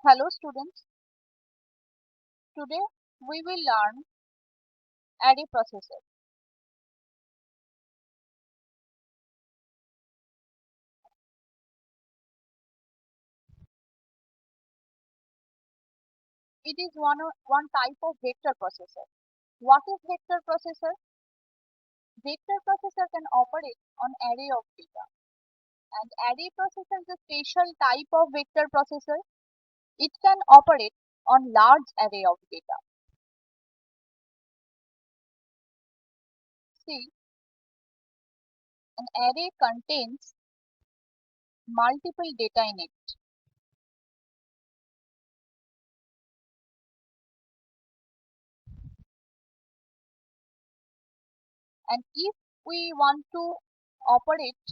Hello students, today we will learn array processor. It is one type of vector processor. What is vector processor? Vector processor can operate on array of data, and array processor is a special type of vector processor. It can operate on large array of data. See, an array contains multiple data in it. And if we want to operate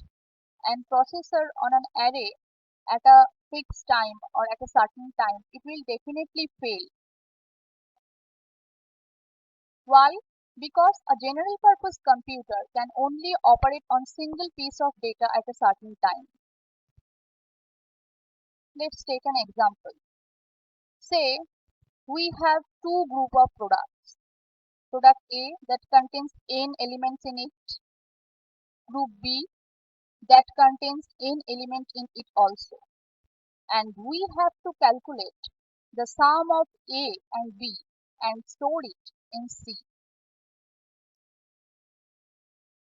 and processor on an array at a fixed time or at a certain time, it will definitely fail. Why? Because a general purpose computer can only operate on single piece of data at a certain time. Let's take an example. Say we have two group of products. Product A that contains n elements in it, group B that contains n elements in it also. And we have to calculate the sum of A and B and store it in C.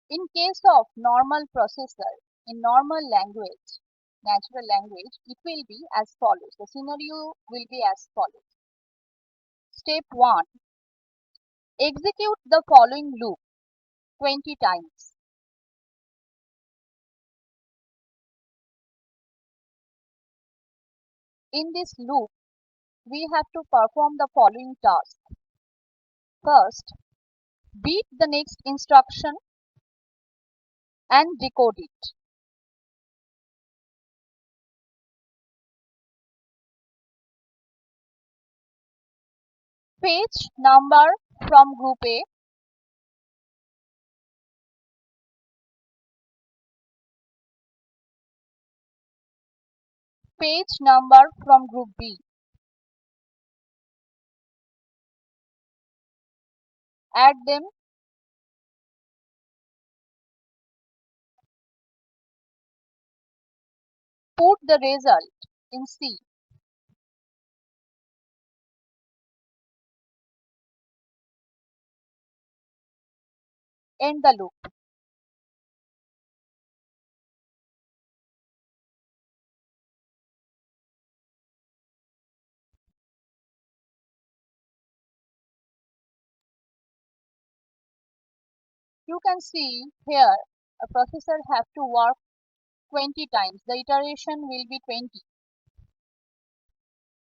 In case of normal processor, in normal language, natural language, it will be as follows. The scenario will be as follows. Step 1. Execute the following loop 20 times. In this loop, we have to perform the following task. First, beat the next instruction and decode it. Page number from group A, page number from group B. Add them. Put the result in C. End the loop. You can see here a processor have to work 20 times. The iteration will be 20.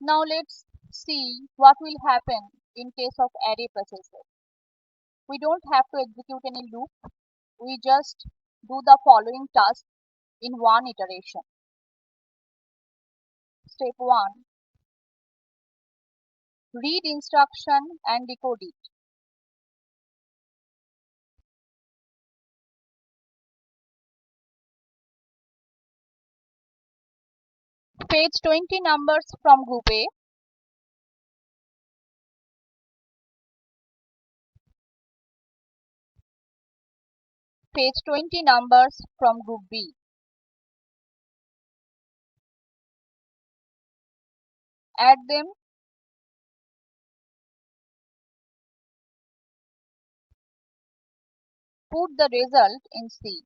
Now let's see what will happen in case of array processor. We don't have to execute any loop. We just do the following task in one iteration. Step 1. Read instruction and decode it. Page 20 numbers from group A. Page 20 numbers from group B. Add them. Put the result in C.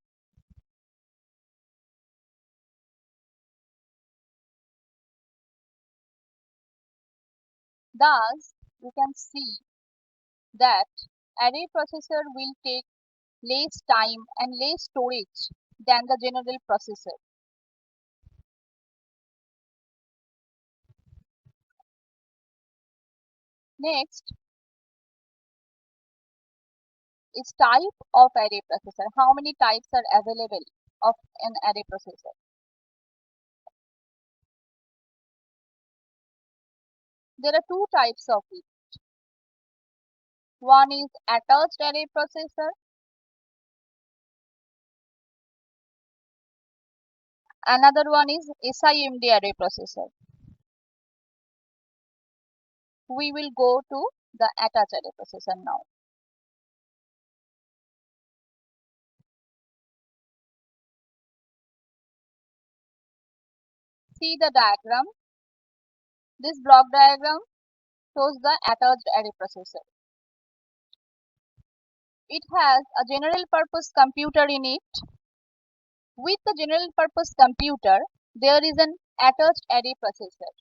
Thus, you can see that array processor will take less time and less storage than the general processor. Next is type of array processor. How many types are available of an array processor? There are two types of it. One is attached array processor. Another one is SIMD array processor. we will go to the attached array processor now. See the diagram. This block diagram shows the attached array processor. It has a general purpose computer in it. With the general purpose computer, there is an attached array processor,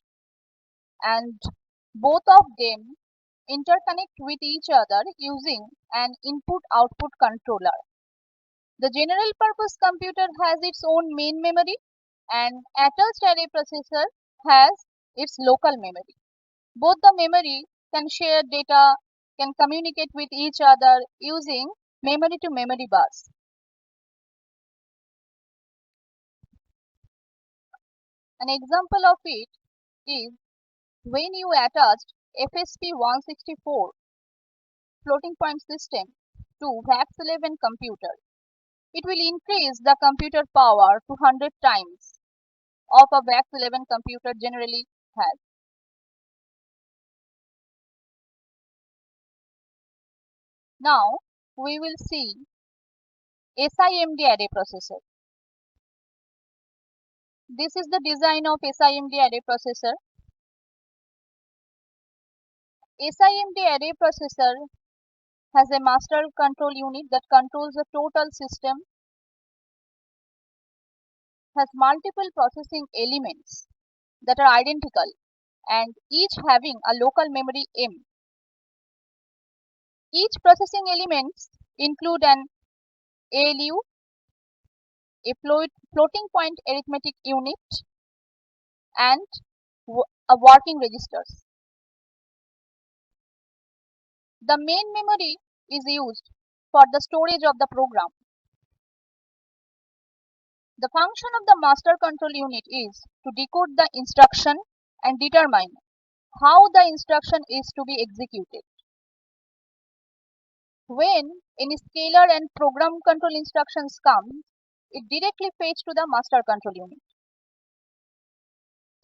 and both of them interconnect with each other using an input-output controller. The general purpose computer has its own main memory, and attached array processor has its local memory. Both the memory can share data, can communicate with each other using memory to memory bus. An example of it is when you attached FSP 164 floating point system to VAX11 computer. It will increase the computer power to 100 times of a VAX11 computer generally has. Now we will see SIMD array processor. This is the design of SIMD array processor. SIMD array processor has a master control unit that controls the total system, has multiple processing elements that are identical and each having a local memory M. Each processing elements include an ALU, a floating point arithmetic unit, and a working registers. The main memory is used for the storage of the program. The function of the master control unit is to decode the instruction and determine how the instruction is to be executed. When any scalar and program control instructions come, it directly fetches to the master control unit.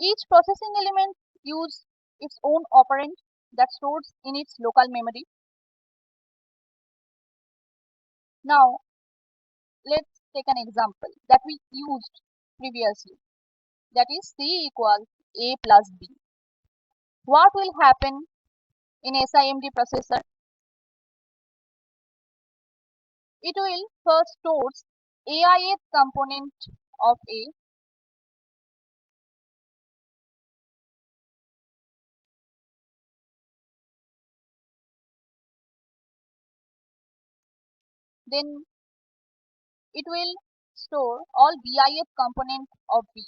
Each processing element uses its own operand that stores in its local memory. Now, let's take an example that we used previously, that is C equals A plus B. What will happen in SIMD processor? It will first store AIth component of A, then it will store all Bith component of B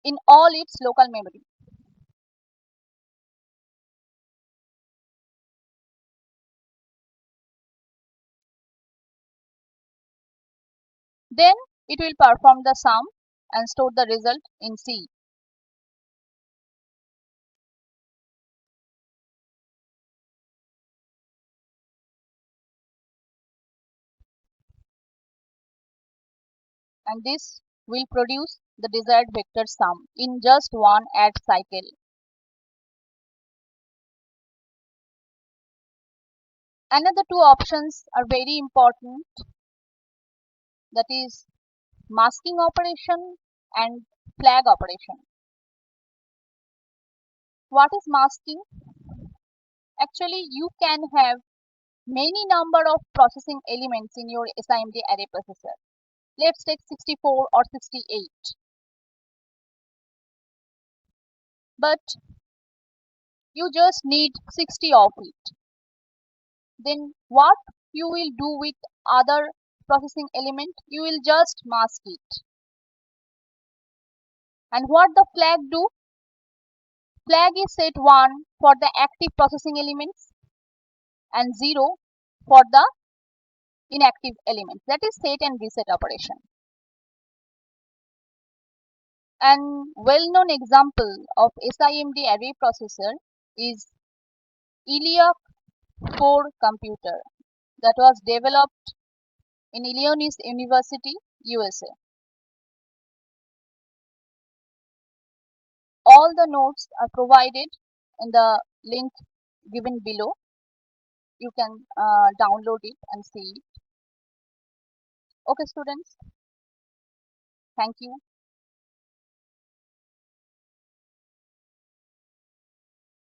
in all its local memory. Then it will perform the sum and store the result in C. And this will produce the desired vector sum in just one add cycle. Another two options are very important, that is masking operation and flag operation. What is masking? Actually, you can have many number of processing elements in your SIMD array processor. Let's take 64 or 68. But you just need 60 of it. Then what you will do with other processing element? You will just mask it. And what the flag do? Flag is set 1 for the active processing elements and 0 for the inactive elements. That is set and reset operation. An well-known example of SIMD array processor is Iliac 4 computer that was developed in Illinois University, USA. all the notes are provided in the link given below. You can download it and see it. Okay, students, thank you.